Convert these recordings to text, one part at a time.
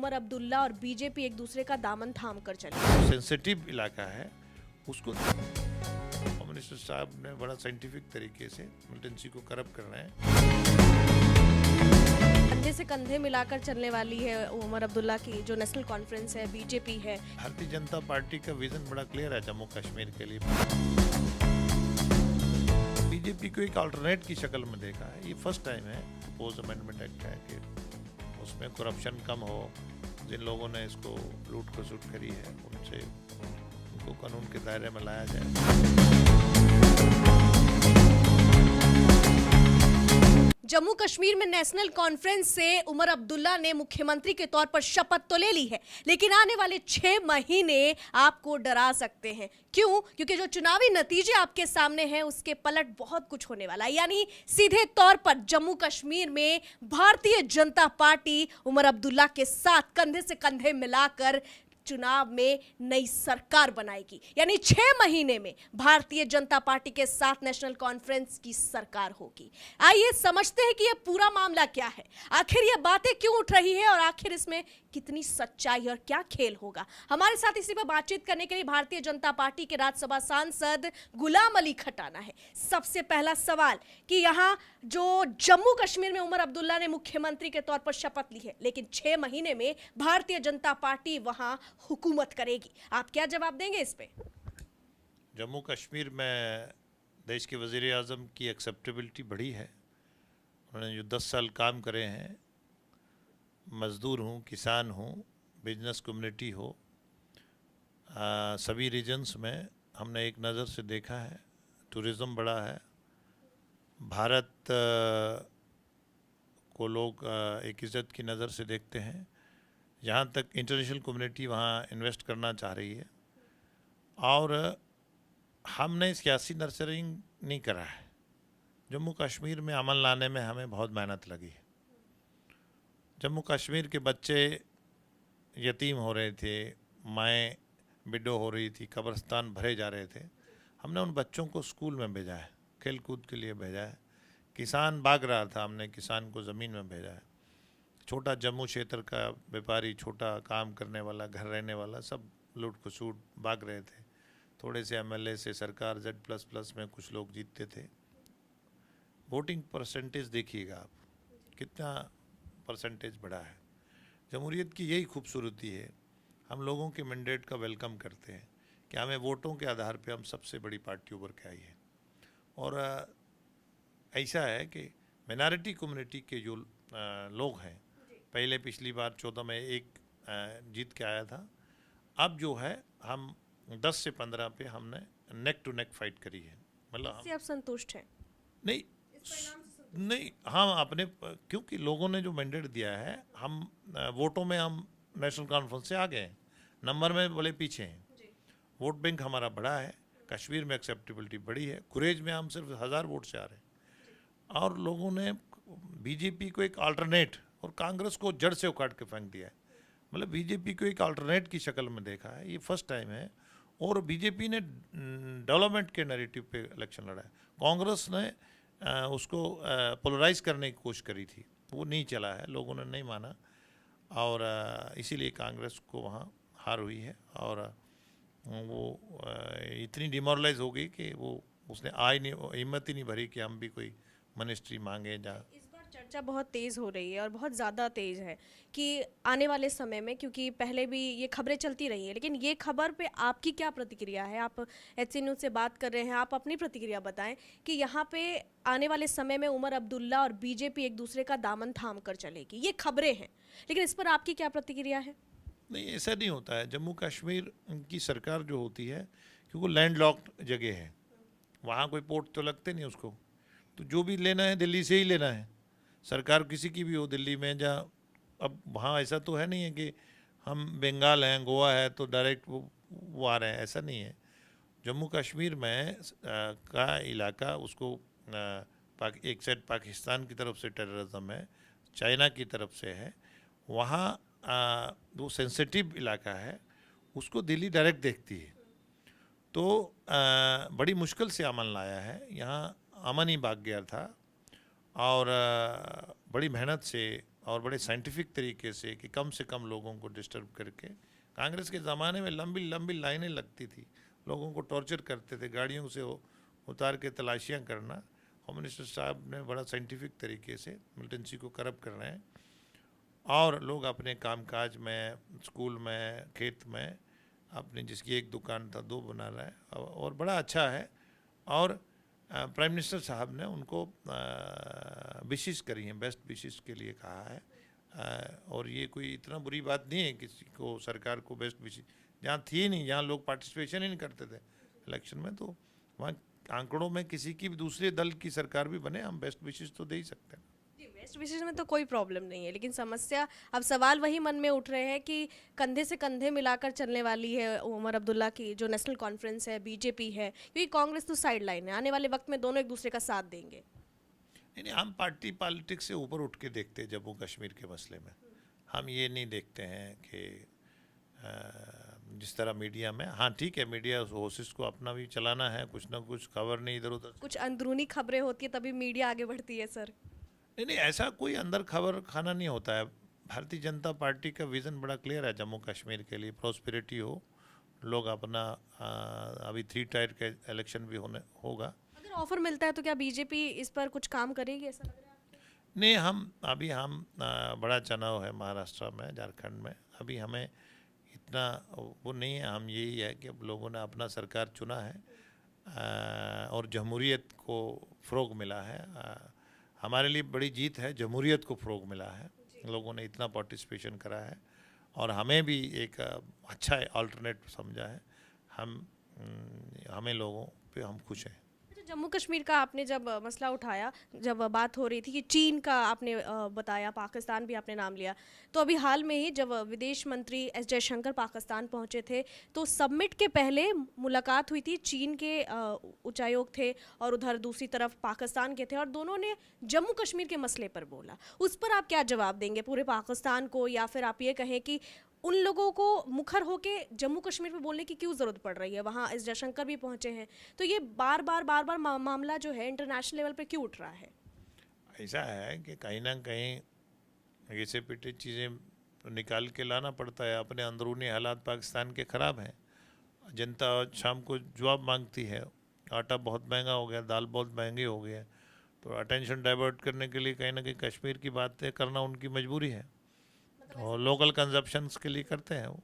उमर अब्दुल्ला और बीजेपी एक दूसरे का दामन थाम कर चले। सेंसिटिव इलाका है, उसको कम्युनिस्ट साहब ने बड़ा साइंटिफिक तरीके से मिलिटेंसी को करप्ट करना है। कंधे से कंधे मिलाकर चलने वाली है उमर अब्दुल्ला की जो नेशनल कॉन्फ्रेंस है, बीजेपी है। भारतीय जनता पार्टी का विजन बड़ा क्लियर है जम्मू कश्मीर के लिए। बीजेपी को एक अल्टरनेट की शक्ल में देखा है। ये फर्स्ट टाइम है प्रपोज अमेंडमेंट एक्ट है कि उसमें करप्शन कम हो। जिन लोगों ने इसको लूट खसूट करी है उनसे उनको कानून के दायरे में लाया जाए। जम्मू कश्मीर में नेशनल कॉन्फ्रेंस से उमर अब्दुल्ला ने मुख्यमंत्री के तौर पर शपथ तो ले ली है, लेकिन आने वाले 6 महीने आपको डरा सकते हैं। क्यों? क्योंकि जो चुनावी नतीजे आपके सामने हैं उसके पलट बहुत कुछ होने वाला है। यानी सीधे तौर पर जम्मू कश्मीर में भारतीय जनता पार्टी उमर अब्दुल्ला के साथ कंधे से कंधे मिलाकर चुनाव में नई सरकार बनाएगी। यानी 6 महीने में भारतीय जनता पार्टी के साथ नेशनल कॉन्फ्रेंस की सरकार होगी। आइए समझते हैं कि यह पूरा मामला क्या है, आखिर ये बातें क्यों उठ रही है और आखिर इसमें कितनी सच्चाई और क्या खेल होगा। हमारे साथ इसी पर बातचीत करने के लिए भारतीय जनता पार्टी के राज्यसभा सांसद गुलाम अली खटाना है। सबसे पहला सवाल कि यहाँ जो जम्मू कश्मीर में उमर अब्दुल्ला ने मुख्यमंत्री के तौर पर शपथ ली है, लेकिन 6 महीने में भारतीय जनता पार्टी वहां हुकूमत करेगी, आप क्या जवाब देंगे इस पे? जम्मू कश्मीर में देश के वज़ीर आज़म की एक्सेप्टेबिलिटी बढ़ी है। उन्होंने जो 10 साल काम करे हैं, मज़दूर हूँ, किसान हूँ, बिजनेस कम्युनिटी हो, सभी रीजन्स में हमने एक नज़र से देखा है। टूरिज़्म बढ़ा है, भारत को लोग एक इज़्ज़त की नज़र से देखते हैं। यहाँ तक इंटरनेशनल कम्युनिटी वहाँ इन्वेस्ट करना चाह रही है। और हमने सियासी नर्सरिंग नहीं करा है। जम्मू कश्मीर में अमन लाने में हमें बहुत मेहनत लगी है। जम्मू कश्मीर के बच्चे यतीम हो रहे थे, माएँ बिडो हो रही थी, कब्रिस्तान भरे जा रहे थे। हमने उन बच्चों को स्कूल में भेजा है, खेल कूद के लिए भेजा है। किसान भाग रहा था, हमने किसान को ज़मीन में भेजा है। छोटा जम्मू क्षेत्र का व्यापारी, छोटा काम करने वाला, घर रहने वाला, सब लूट खसूट भाग रहे थे। थोड़े से एमएलए से सरकार Z++ में कुछ लोग जीतते थे। वोटिंग परसेंटेज देखिएगा आप, कितना परसेंटेज बढ़ा है। जमहूरियत की यही खूबसूरती है, हम लोगों के मैंडेट का वेलकम करते हैं कि हमें वोटों के आधार पे हम सबसे बड़ी पार्टी उभर के आई है। और ऐसा है कि माइनॉरिटी कम्युनिटी के जो लोग हैं, पहले पिछली बार 14 में एक जीत के आया था, अब जो है हम 10 से 15 पे हमने नेक टू नेक फाइट करी है। मतलब आप संतुष्ट हैं? नहीं, नहीं, हम अपने, क्योंकि लोगों ने जो मैंडेट दिया है, हम वोटों में हम नेशनल कॉन्फ्रेंस से आगे हैं, नंबर में बोले पीछे हैं। वोट बैंक हमारा बड़ा है, कश्मीर में एक्सेप्टेबिलिटी बड़ी है। कुरेज में हम सिर्फ 1000 वोट से आ रहे हैं। और लोगों ने बीजेपी को एक अल्टरनेट और कांग्रेस को जड़ से उखाड़ के फेंक दिया है। मतलब बीजेपी को एक अल्टरनेट की शक्ल में देखा है, ये फर्स्ट टाइम है। और बीजेपी ने डेवलपमेंट के नैरेटिव पे इलेक्शन लड़ा है। कांग्रेस ने उसको पोलराइज करने की कोशिश करी थी, वो नहीं चला है, लोगों ने नहीं माना। और इसीलिए कांग्रेस को वहाँ हार हुई है। और वो इतनी डिमोरलाइज हो गई कि वो उसने हिम्मत ही नहीं भरी कि हम भी कोई मिनिस्ट्री मांगे। जहाँ इस बार चर्चा बहुत तेज़ हो रही है और बहुत ज़्यादा तेज़ है कि आने वाले समय में, क्योंकि पहले भी ये खबरें चलती रही हैं, लेकिन ये खबर पे आपकी क्या प्रतिक्रिया है? आप HC न्यूज़ से बात कर रहे हैं, आप अपनी प्रतिक्रिया बताएं कि यहाँ पे आने वाले समय में उमर अब्दुल्ला और बीजेपी एक दूसरे का दामन थाम कर चलेगी, ये खबरें हैं, लेकिन इस पर आपकी क्या प्रतिक्रिया है? नहीं, ऐसा नहीं होता है। जम्मू कश्मीर की सरकार जो होती है, क्योंकि लैंडलॉक्ड जगह है, वहाँ कोई पोर्ट तो लगते नहीं उसको, तो जो भी लेना है दिल्ली से ही लेना है। सरकार किसी की भी हो दिल्ली में, जहाँ अब वहाँ ऐसा तो है नहीं है कि हम बंगाल हैं, गोवा है तो डायरेक्ट वो आ रहे हैं, ऐसा नहीं है। जम्मू कश्मीर में का इलाका उसको एक साइड पाकिस्तान की तरफ से टेररिज्म है, चाइना की तरफ से है, वहाँ वो सेंसिटिव इलाका है, उसको दिल्ली डायरेक्ट देखती है। तो बड़ी मुश्किल से अमन लाया है। यहाँ अमन ही भाग गया था और बड़ी मेहनत से और बड़े साइंटिफिक तरीके से कि कम से कम लोगों को डिस्टर्ब करके। कांग्रेस के ज़माने में लंबी लंबी लाइनें लगती थी, लोगों को टॉर्चर करते थे, गाड़ियों से उतार के तलाशियां करना। होम मिनिस्टर साहब ने बड़ा साइंटिफिक तरीके से मिलिटेंसी को करप्ट कर रहे हैं, और लोग अपने कामकाज में, स्कूल में, खेत में अपनी, जिसकी एक दुकान था 2 बना रहा है, और बड़ा अच्छा है। और प्राइम मिनिस्टर साहब ने उनको विशेष करी हैं, बेस्ट विशेष के लिए कहा है। और ये कोई इतना बुरी बात नहीं है किसी को, सरकार को बेस्ट विशेष जहाँ थी नहीं, जहाँ लोग पार्टिसिपेशन ही नहीं करते थे इलेक्शन में, तो वहाँ आंकड़ों में किसी की भी दूसरे दल की सरकार भी बने, हम बेस्ट विशेष तो दे ही सकते हैं। जी, वेस्ट विशेष में तो कोई प्रॉब्लम नहीं है, लेकिन समस्या, अब सवाल वही मन में उठ रहे हैं कि कंधे से कंधे मिलाकर चलने वाली है उमर अब्दुल्ला की जो नेशनल कॉन्फ्रेंस है, बीजेपी है, क्योंकि कांग्रेस तो साइड लाइन है, आने वाले वक्त में दोनों एक दूसरे का साथ देंगे। नहीं, हम पार्टी पॉलिटिक्स से ऊपर उठ के देखते हैं जम्मू कश्मीर के मसले में। हम ये नहीं देखते हैं कि जिस तरह मीडिया में, हाँ ठीक है, मीडिया होसिस को अपना भी चलाना है, कुछ ना कुछ खबर नहीं इधर उधर, कुछ अंदरूनी खबरें होती है तभी मीडिया आगे बढ़ती है सर। नहीं नहीं, ऐसा कोई अंदर खबर खाना नहीं होता है। भारतीय जनता पार्टी का विज़न बड़ा क्लियर है जम्मू कश्मीर के लिए, प्रॉस्पेरिटी हो, लोग अपना अभी 3 टायर का इलेक्शन भी होगा। अगर ऑफर मिलता है तो क्या बीजेपी इस पर कुछ काम करेगी, ऐसा लग रहा है आपको? नहीं, हम बड़ा चुनाव है महाराष्ट्र में, झारखंड में, अभी हमें इतना वो नहीं है। हम यही है कि अब लोगों ने अपना सरकार चुना है, और जमहूरियत को फ़रोग मिला है। हमारे लिए बड़ी जीत है, जमहूरियत को फ़रोग मिला है, लोगों ने इतना पार्टिसिपेशन करा है, और हमें भी एक अच्छा अल्टरनेट समझा है। हमें लोगों पे हम खुश हैं। अच्छा, जम्मू कश्मीर का आपने जब मसला उठाया, जब बात हो रही थी कि चीन का आपने बताया, पाकिस्तान भी आपने नाम लिया, तो अभी हाल में ही जब विदेश मंत्री एस जयशंकर पाकिस्तान पहुंचे थे तो समिट के पहले मुलाकात हुई थी, चीन के उच्चायुक्त थे और उधर दूसरी तरफ पाकिस्तान के थे, और दोनों ने जम्मू कश्मीर के मसले पर बोला। उस पर आप क्या जवाब देंगे पूरे पाकिस्तान को, या फिर आप ये कहें कि उन लोगों को मुखर होके जम्मू कश्मीर पे बोलने की क्यों ज़रूरत पड़ रही है, वहाँ एस जयशंकर भी पहुँचे हैं, तो ये बार बार मामला जो है इंटरनेशनल लेवल पे क्यों उठ रहा है? ऐसा है कि कहीं ना कहीं घिसे पिटे चीज़ें निकाल के लाना पड़ता है। अपने अंदरूनी हालात पाकिस्तान के ख़राब हैं, जनता शाम को जवाब मांगती है, आटा बहुत महंगा हो गया, दाल बहुत महंगी हो गई है, तो अटेंशन डाइवर्ट करने के लिए कहीं ना कहीं कश्मीर की बातें करना उनकी मजबूरी है, और लोकल कंजप्शंस के लिए करते हैं वो।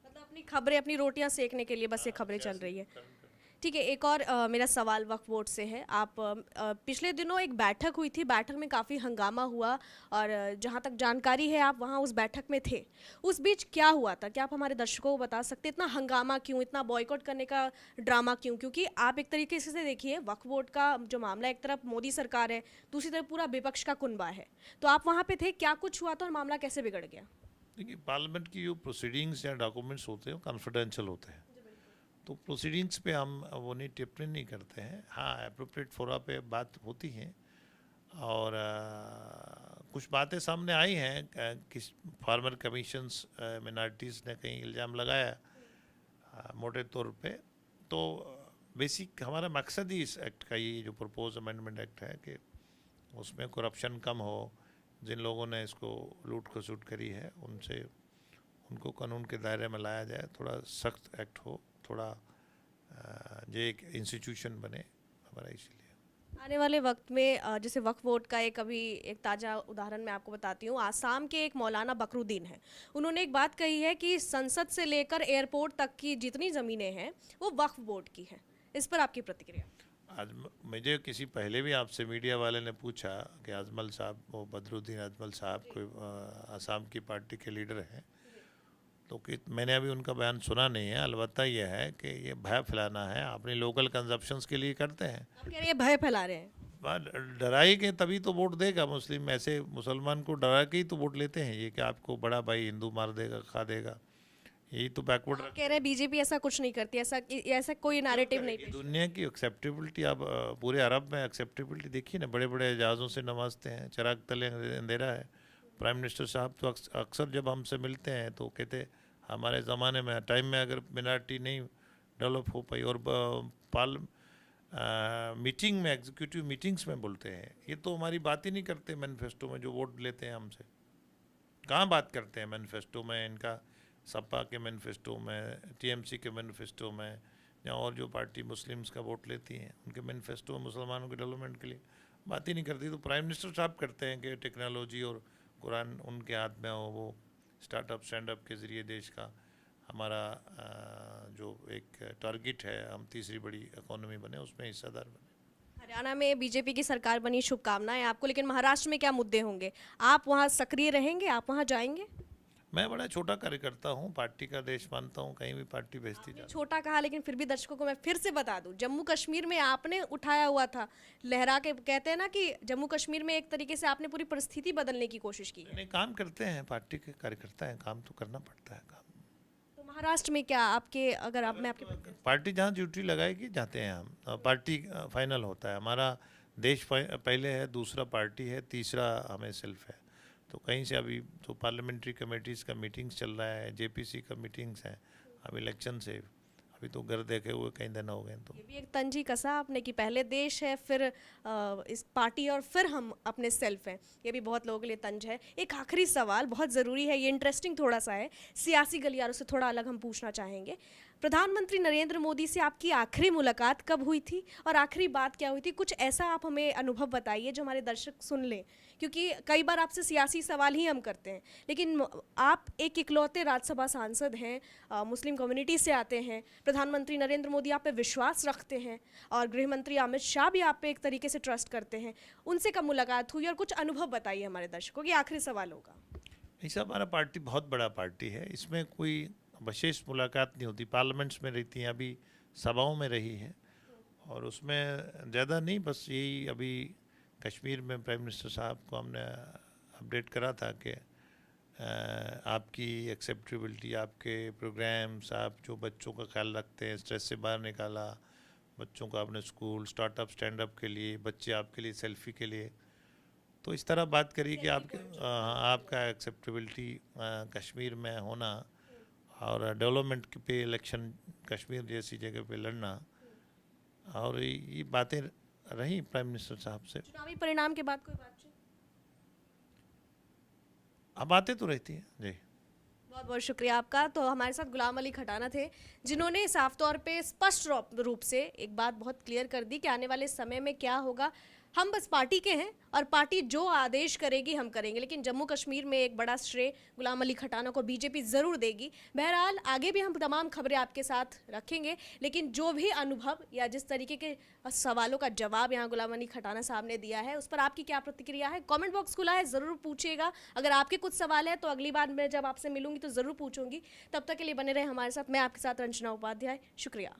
मतलब अपनी खबरें, अपनी रोटियां सेकने के लिए बस ये खबरें चल रही है। ठीक है, एक और मेरा सवाल वक्फ बोर्ड से है। आप पिछले दिनों एक बैठक हुई थी, बैठक में काफ़ी हंगामा हुआ, और जहाँ तक जानकारी है आप वहाँ उस बैठक में थे। उस बीच क्या हुआ था, क्या आप हमारे दर्शकों को बता सकते, इतना हंगामा क्यों, इतना बॉयकॉट करने का ड्रामा क्यों? क्योंकि आप एक तरीके से देखिए, वक्फ बोर्ड का जो मामला, एक तरफ मोदी सरकार है, दूसरी तरफ पूरा विपक्ष का कुनबा है, तो आप वहाँ पे थे, क्या कुछ हुआ था और मामला कैसे बिगड़ गया? देखिए, पार्लियामेंट की जो प्रोसीडिंग्स या डॉक्यूमेंट्स होते हैं वो कॉन्फिडेंशियल होते हैं, तो प्रोसीडिंग्स पे हम वो नहीं, टिप्पणी नहीं करते हैं। हाँ, एप्रोप्रिएट फोरा पे बात होती है, और कुछ बातें सामने आई हैं, किस फार्मर कमीशंस मिनॉरिटीज़ ने कहीं इल्ज़ाम लगाया मोटे तौर पे। तो बेसिक हमारा मकसद ही इस एक्ट का, ये जो प्रपोज अमेंडमेंट एक्ट है, कि उसमें करप्शन कम हो, जिन लोगों ने इसको लूट खसूट करी है उनको कानून के दायरे में लाया जाए, थोड़ा सख्त एक्ट हो, थोड़ा जो एक इंस्टीट्यूशन बने हमारा, इसीलिए। आने वाले वक्त में जैसे वक्फ बोर्ड का एक ताज़ा उदाहरण मैं आपको बताती हूँ। आसाम के एक मौलाना बकरुद्दीन हैं, उन्होंने एक बात कही है कि संसद से लेकर एयरपोर्ट तक की जितनी ज़मीनें हैं वो वक्फ बोर्ड की हैं। इस पर आपकी प्रतिक्रिया? आज मुझे किसी पहले भी आपसे मीडिया वाले ने पूछा कि अजमल साहब, वो बदरुद्दीन अजमल साहब कोई आसाम की पार्टी के लीडर हैं, तो कि मैंने अभी उनका बयान सुना नहीं है। अलबत्ता यह है कि ये भय फैलाना है, अपनी लोकल कंजप्शंस के लिए करते हैं। आप कह रहे हैं भय फैला रहे हैं? डराएंगे तभी तो वोट देगा मुस्लिम, ऐसे मुसलमान को डरा के ही तो वोट लेते हैं, ये कि आपको बड़ा भाई हिंदू मार देगा, खा देगा, यही तो बैकवर्ड आप कह रहे हैं बीजेपी ऐसा कुछ नहीं करती, ऐसा कोई नैरेटिव नहीं पेश? दुनिया की एक्सेप्टेबिलिटी, आप पूरे अरब में एक्सेप्टेबिलिटी देखिए ना, बड़े बड़े जहाज़ों से नवाजते हैं, चिराग तले अंधेरा है। प्राइम मिनिस्टर साहब तो अक्सर जब हमसे मिलते हैं तो कहते हमारे ज़माने में टाइम में अगर मिनॉरिटी नहीं डेवलप हो पाई, और मीटिंग में, एग्जीक्यूटिव मीटिंग्स में बोलते हैं, ये तो हमारी बात ही नहीं करते मैनिफेस्टो में जो वोट लेते हैं हमसे। कहाँ बात करते हैं मैनिफेस्टो में इनका, सपा के मैनिफेस्टो में, टीएमसी के मैनिफेस्टो में, या और जो पार्टी मुस्लिम्स का वोट लेती हैं उनके मैनिफेस्टो में मुसलमानों के डेवलपमेंट के लिए बात ही नहीं करती। तो प्राइम मिनिस्टर साहब करते हैं कि टेक्नोलॉजी और कुरान उनके हाथ में हो, वो स्टार्टअप स्टैंडअप के ज़रिए देश का हमारा जो एक टारगेट है हम तीसरी बड़ी इकोनॉमी बने, उसमें हिस्सेदार बने। हरियाणा में बीजेपी की सरकार बनी, शुभकामनाएं आपको, लेकिन महाराष्ट्र में क्या मुद्दे होंगे? आप वहां सक्रिय रहेंगे, आप वहां जाएंगे? मैं बड़ा छोटा कार्यकर्ता हूँ, पार्टी का देश मानता हूँ, कहीं भी पार्टी भेजती जाती। छोटा कहा, लेकिन फिर भी दर्शकों को मैं फिर से बता दूं, जम्मू कश्मीर में आपने उठाया हुआ था, लहरा के कहते हैं ना कि जम्मू कश्मीर में एक तरीके से आपने पूरी परिस्थिति बदलने की कोशिश की है। नहीं, काम करते हैं, पार्टी के कार्यकर्ता हैं, काम तो करना पड़ता है काम। तो महाराष्ट्र में क्या आपके, अगर आप मैं आपके पार्टी जहाँ ड्यूटी लगाएगी जाते हैं हम, पार्टी फाइनल होता है हमारा। देश पहले है, दूसरा पार्टी है, तीसरा हमें सेल्फ है। तो कहीं से अभी तो पार्लियामेंट्री कमेटीज़ का मीटिंग्स चल रहा है, जेपीसी का मीटिंग्स हैं, अब इलेक्शन से अभी तो घर देखे हुए कई दिन हो गए। तो ये भी एक तंजी कसा आपने कि पहले देश है, फिर इस पार्टी, और फिर हम अपने सेल्फ हैं। ये भी बहुत लोगों के लिए तंज है। एक आखिरी सवाल बहुत ज़रूरी है, ये इंटरेस्टिंग थोड़ा सा है, सियासी गलियारों से थोड़ा अलग हम पूछना चाहेंगे। प्रधानमंत्री नरेंद्र मोदी से आपकी आखिरी मुलाकात कब हुई थी और आखिरी बात क्या हुई थी? कुछ ऐसा आप हमें अनुभव बताइए जो हमारे दर्शक सुन लें, क्योंकि कई बार आपसे सियासी सवाल ही हम करते हैं, लेकिन आप एक इकलौते राज्यसभा सांसद हैं, मुस्लिम कम्युनिटी से आते हैं, प्रधानमंत्री नरेंद्र मोदी आप पे विश्वास रखते हैं और गृह मंत्री अमित शाह भी आप पे एक तरीके से ट्रस्ट करते हैं। उनसे कब मुलाकात हुई और कुछ अनुभव बताइए हमारे दर्शकों की। आखिरी सवाल होगा। ऐसा हमारा पार्टी बहुत बड़ा पार्टी है, इसमें कोई विशेष मुलाकात नहीं होती। पार्लियामेंट्स में रहती हैं, अभी सभाओं में रही है, और उसमें ज़्यादा नहीं, बस यही अभी कश्मीर में प्राइम मिनिस्टर साहब को हमने अपडेट करा था कि आपकी एक्सेप्टेबिलिटी, आपके प्रोग्राम्स, आप जो बच्चों का ख्याल रखते हैं, स्ट्रेस से बाहर निकाला, बच्चों को आपने स्कूल स्टार्टअप स्टैंडअप के लिए, बच्चे आपके लिए सेल्फी के लिए, तो इस तरह बात करी कि आपका एक्सेप्टेबिलिटी कश्मीर में होना और डेवलपमेंट पे इलेक्शन कश्मीर जैसी जगह पे लड़ना, और ये बातें रही प्राइम मिनिस्टर साहब से। चुनावी परिणाम के बाद कोई बातचीत? अब बातें तो रहती हैं जी। बहुत बहुत शुक्रिया आपका। तो हमारे साथ गुलाम अली खटाना थे, जिन्होंने साफ तौर पे स्पष्ट रूप से एक बात बहुत क्लियर कर दी कि आने वाले समय में क्या होगा। हम बस पार्टी के हैं और पार्टी जो आदेश करेगी हम करेंगे, लेकिन जम्मू कश्मीर में एक बड़ा श्रेय गुलाम अली खटाना को बीजेपी ज़रूर देगी। बहरहाल आगे भी हम तमाम खबरें आपके साथ रखेंगे, लेकिन जो भी अनुभव या जिस तरीके के सवालों का जवाब यहाँ गुलाम अली खटाना साहब ने दिया है, उस पर आपकी क्या प्रतिक्रिया है? कमेंट बॉक्स खुला है, ज़रूर पूछिएगा। अगर आपके कुछ सवाल है तो अगली बार मैं जब आपसे मिलूंगी तो ज़रूर पूछूंगी। तब तक के लिए बने रहे हमारे साथ। मैं आपके साथ रंजना उपाध्याय, शुक्रिया।